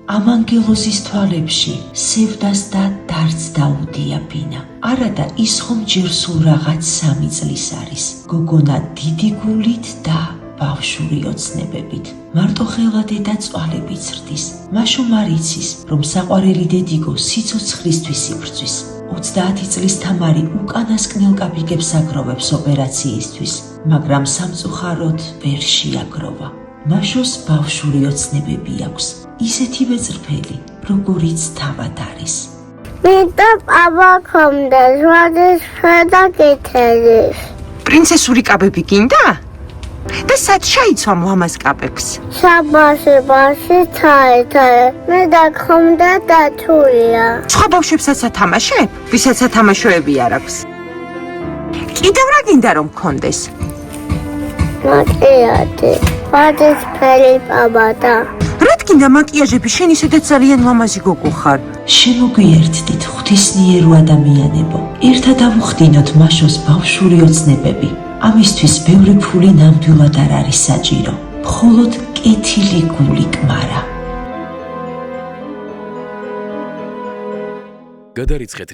ამანგელოზის თვალებში სევდას და დარდს დაუდია ბინა. არადა ის ხომ ჯერ სულ რაღაც 3 წლის არის. გოგონა დიდი გულით და ბავშვური ოცნებებით. მარტოხელა დედა წვალებით ზრდის. მაშო არ იცის, რომ საყვარელი დედიგო სიცოცხლისთვის იბრძვის. 30 წლის თამარი უკანასკნელ კაპიკებს აგროვებს ოპერაციისთვის, მაგრამ სამწუხაროდ ვერ შეაგროვა. მაშოს ბავშვური ოცნებები აქვს, ისეთივე წრფელი, როგორიც თავად არის. მინდა პაპა ქონდეს, როდის ხედა გითელის. პრინცესური კაბები გინდა? და სად შეიცვამ ლამაზ კაბებს? საბაში თაითაი, მე დაქონდა დათულია. სხვა ბავშვებსაც ათამაშებ? ვისაც ათამაშოები არ აქვს? კიდევ რა გინდა რომ გქონდეს? მაკიაჟი, ვარდისფერი პაპა და რა გინდა მაკიაჟები, შენ ისედაც ძალიან ლამაზი გოგო ხარ. შემოგვიერთდით ღვთისმიერო ადამიანებო, ერთად ავუხდინოთ მაშოს ბავშვური ოცნებები. ამისთვის ბევრი ფული ნამდვილად არ არის საჭირო, მხოლოდ კეთილი გული კმარა. გადარიცხეთ